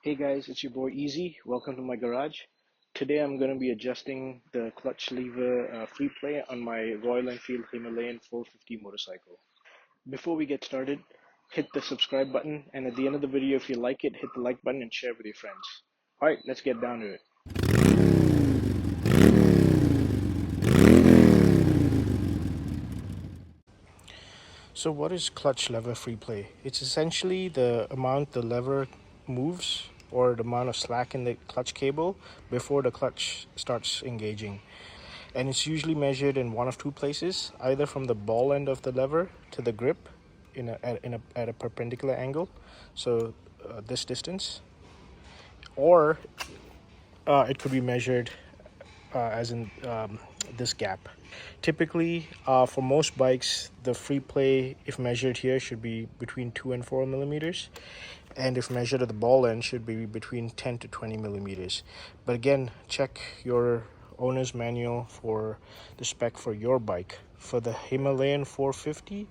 Hey guys, it's your boy Eazy. Welcome to my garage. Today I'm going to be adjusting the clutch lever free play on my Royal Enfield Himalayan 450 motorcycle. Before we get started, hit the subscribe button, and at the end of the video, if you like it, hit the like button and share with your friends. Alright, let's get down to it. So what is clutch lever free play? It's essentially the amount the lever moves or the amount of slack in the clutch cable before the clutch starts engaging. And it's usually measured in one of two places, either from the ball end of the lever to the grip at a perpendicular angle, so this distance, or it could be measured as in this gap. Typically, for most bikes, the free play, if measured here, should be between 2 and 4 millimeters, and if measured at the ball end, should be between 10 to 20 millimeters. But again, check your owner's manual for the spec for your bike. For the Himalayan 450,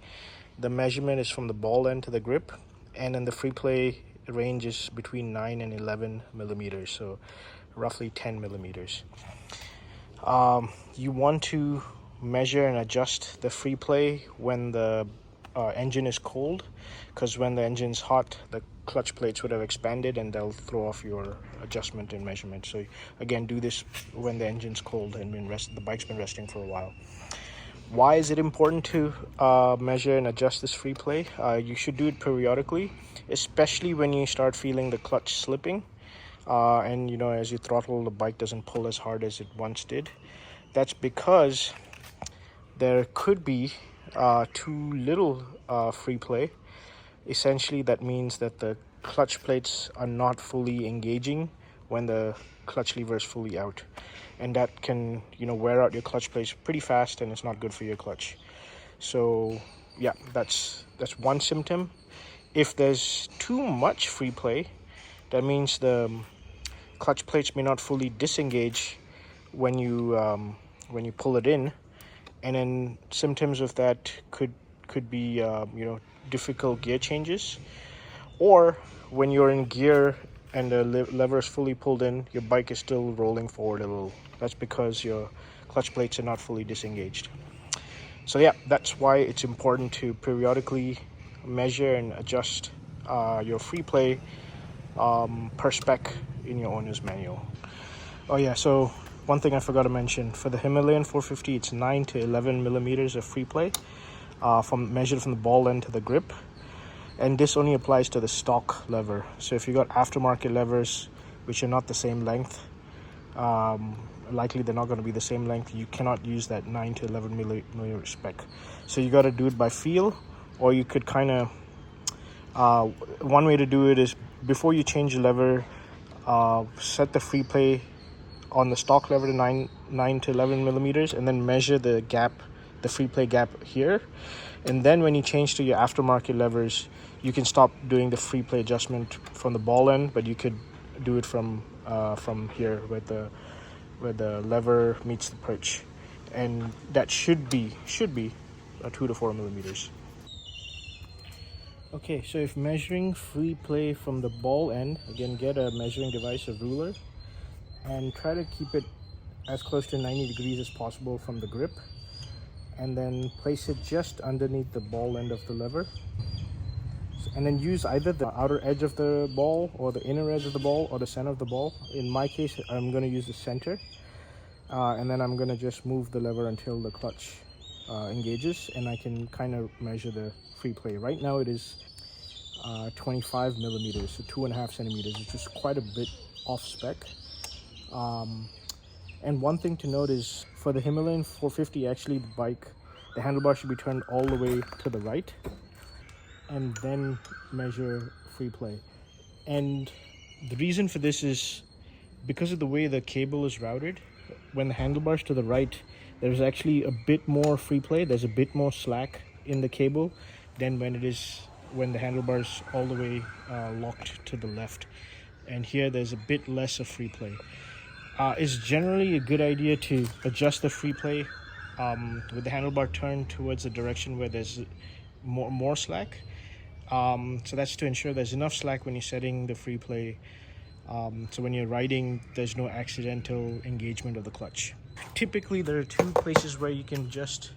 the measurement is from the ball end to the grip, and then the free play range is between 9 and 11 millimeters, so roughly 10 millimeters. You want to measure and adjust the free play when the engine is cold, because when the engine's hot, the clutch plates would have expanded and they'll throw off your adjustment and measurement. So again, do this when the engine's cold and the bike's been resting for a while. Why is it important to measure and adjust this free play? You should do it periodically, especially when you start feeling the clutch slipping. And as you throttle, the bike doesn't pull as hard as it once did. That's because there could be too little free play. Essentially, that means that the clutch plates are not fully engaging when the clutch lever is fully out, and that can wear out your clutch plates pretty fast, and it's not good for your clutch. So yeah, that's one symptom. If there's too much free play, that means the clutch plates may not fully disengage when you pull it in, and then symptoms of that could be difficult gear changes, or when you're in gear and the lever is fully pulled in, your bike is still rolling forward a little. That's because your clutch plates are not fully disengaged. So yeah, that's why it's important to periodically measure and adjust your free play per spec in your owner's manual. Oh yeah, so one thing I forgot to mention, for the Himalayan 450, it's 9 to 11 millimeters of free play, measured from the ball end to the grip. And this only applies to the stock lever. So if you got aftermarket levers, which are not the same length, likely they're not going to be the same length, you cannot use that 9 to 11 millimeter spec. So you got to do it by feel, or you could kind of, one way to do it is before you change the lever, set the free play on the stock lever to 9 to 11 millimeters, and then measure the gap, the free play gap here. And then when you change to your aftermarket levers, you can stop doing the free play adjustment from the ball end, but you could do it from here where the lever meets the perch, and that should be 2 to 4 millimeters. Okay, so if measuring free play from the ball end, again, get a measuring device, a ruler, and try to keep it as close to 90 degrees as possible from the grip, and then place it just underneath the ball end of the lever, and then use either the outer edge of the ball or the inner edge of the ball or the center of the ball. In my case, I'm going to use the center, and then I'm going to just move the lever until the clutch engages, and I can kind of measure the free play. Right now it is 25 millimeters, so 2.5 centimeters, which is quite a bit off spec. And one thing to note is for the Himalayan 450, actually the handlebar should be turned all the way to the right, and then measure free play. And the reason for this is because of the way the cable is routed. When the handlebar's to the right, there's actually a bit more free play. There's a bit more slack in the cable than when the handlebar's all the way locked to the left. And here there's a bit less of free play. It's generally a good idea to adjust the free play with the handlebar turned towards the direction where there's more slack. So that's to ensure there's enough slack when you're setting the free play So when you're riding, there's no accidental engagement of the clutch. Typically, there are two places where you can adjust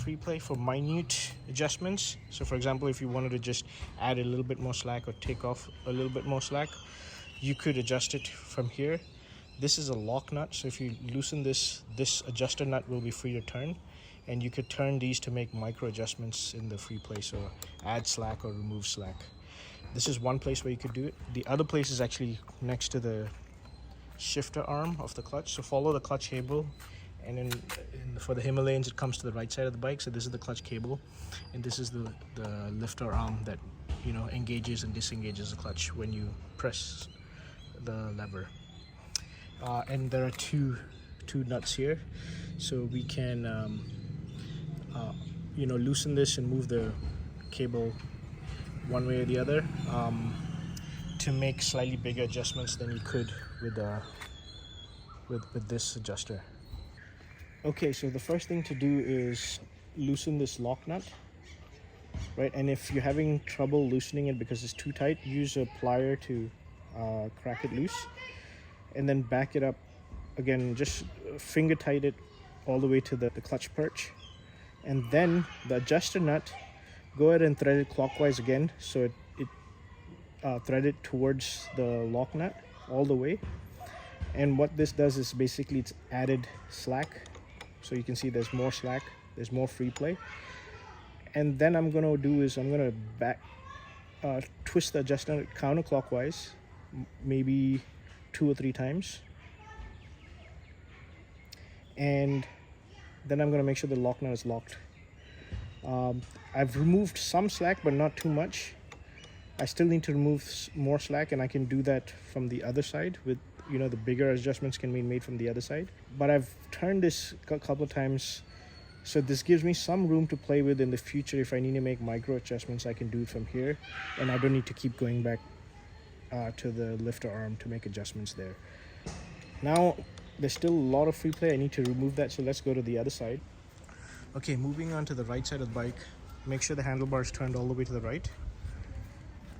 free play for minute adjustments. So for example, if you wanted to just add a little bit more slack or take off a little bit more slack, you could adjust it from here. This is a lock nut, so if you loosen this adjuster nut will be free to turn, and you could turn these to make micro adjustments in the free play, so add slack or remove slack. This is one place where you could do it. The other place is actually next to the shifter arm of the clutch. So follow the clutch cable, and for the Himalayans it comes to the right side of the bike. So this is the clutch cable, and this is the lifter arm that, you know, engages and disengages the clutch when you press the lever. And there are two nuts here, so we can you know, loosen this and move the cable one way or the other to make slightly bigger adjustments than you could with this adjuster. Okay, so the first thing to do is loosen this lock nut, right? And if you're having trouble loosening it because it's too tight, use a plier to crack it loose, and then back it up again. Just finger tight it all the way to the clutch perch, and then the adjuster nut, go ahead and thread it clockwise again, so it thread it towards the lock nut all the way. And what this does is basically it's added slack, so you can see there's more slack, there's more free play. And then I'm gonna do is I'm gonna back twist the adjuster nut counterclockwise, maybe 2 or 3 times, and then I'm going to make sure the lock nut is locked. I've removed some slack, but not too much. I still need to remove more slack, and I can do that from the other side with, you know, the bigger adjustments can be made from the other side. But I've turned this a couple of times, so this gives me some room to play with in the future. If I need to make micro adjustments, I can do it from here, and I don't need to keep going back to the lifter arm to make adjustments there. Now there's still a lot of free play. I need to remove that, so let's go to the other side. Okay, moving on to the right side of the bike, make sure the handlebar is turned all the way to the right,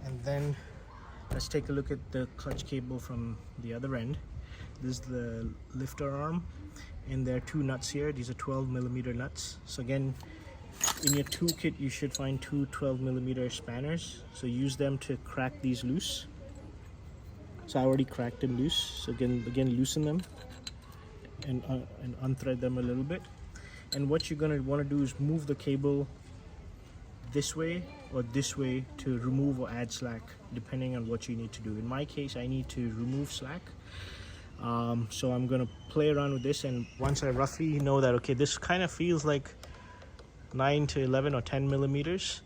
and then let's take a look at the clutch cable from the other end. This is the lifter arm, and there are 2 nuts here. These are 12mm nuts. So again, in your toolkit you should find 2 12mm spanners, so use them to crack these loose. So I already cracked them loose, so again loosen them and unthread them a little bit. And what you're going to want to do is move the cable this way or this way to remove or add slack, depending on what you need to do. In my case, I need to remove slack, so I'm going to play around with this, and once I roughly know that, okay, this kind of feels like 9 to 11 or 10 millimeters,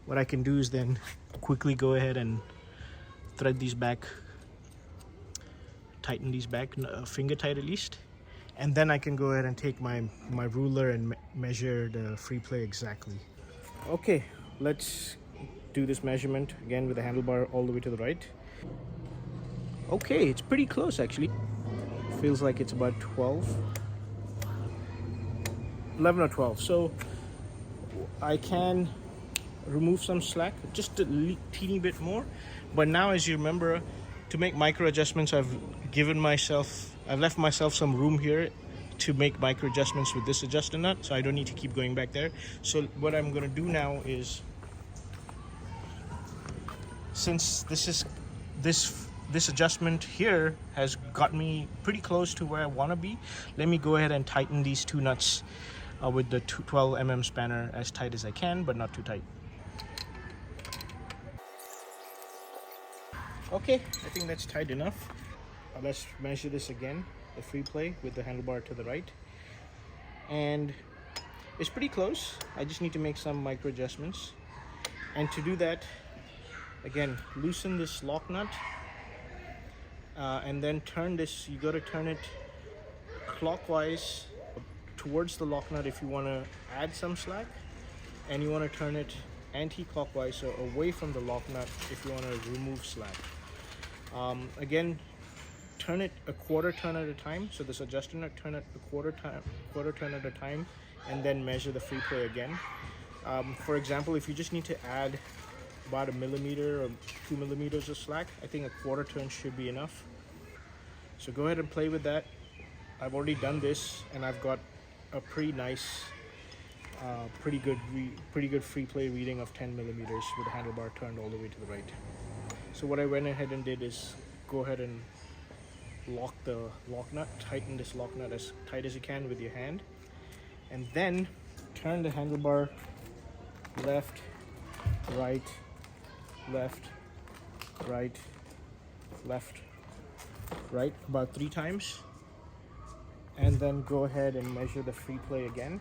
what I can do is then quickly go ahead and thread these back, tighten these back, finger tight at least, and then I can go ahead and take my ruler and measure the free play exactly. Okay, let's do this measurement again with the handlebar all the way to the right. Okay, it's pretty close actually. Feels like it's about 11 or 12. So I can remove some slack, just a teeny bit more. But now, as you remember, to make micro adjustments, I've left myself some room here to make micro adjustments with this adjuster nut, so I don't need to keep going back there. So what I'm going to do now is, since this adjustment here has got me pretty close to where I want to be, let me go ahead and tighten these 2 nuts with the 12mm spanner as tight as I can, but not too tight. Okay, I think that's tight enough. Let's measure this again, the free play with the handlebar to the right. And it's pretty close. I just need to make some micro adjustments. And to do that, again, loosen this lock nut and then turn this. You got to turn it clockwise towards the lock nut if you want to add some slack, and you want to turn it anti-clockwise, so away from the lock nut if you want to remove slack. Again, turn it a quarter turn at a time. So this adjuster nut, turn it a quarter turn at a time, and then measure the free play again. For example, if you just need to add about 1 millimeter or 2 millimeters of slack. I think a quarter turn should be enough. So go ahead and play with that. I've already done this, and I've got a pretty nice, pretty good free play reading of 10 millimeters with the handlebar turned all the way to the right. So what I went ahead and did is go ahead and lock the lock nut, tighten this lock nut as tight as you can with your hand, and then turn the handlebar left, right, left, right, left, right, about 3 times, and then go ahead and measure the free play again,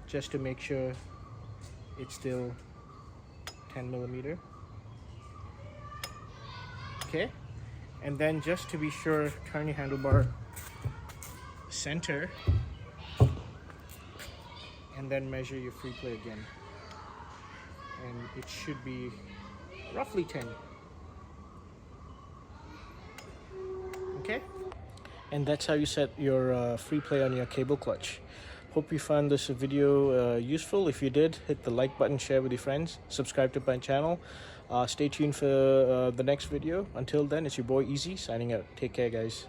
just to make sure it's still 10 millimeter. Okay, and then just to be sure, turn your handlebar center, and then measure your free play again, and it should be roughly 10. Okay, and that's how you set your free play on your cable clutch. Hope you found this video useful. If you did, hit the like button, share with your friends, subscribe to my channel. Stay tuned for the next video. Until then, it's your boy Eazy signing out. Take care, guys.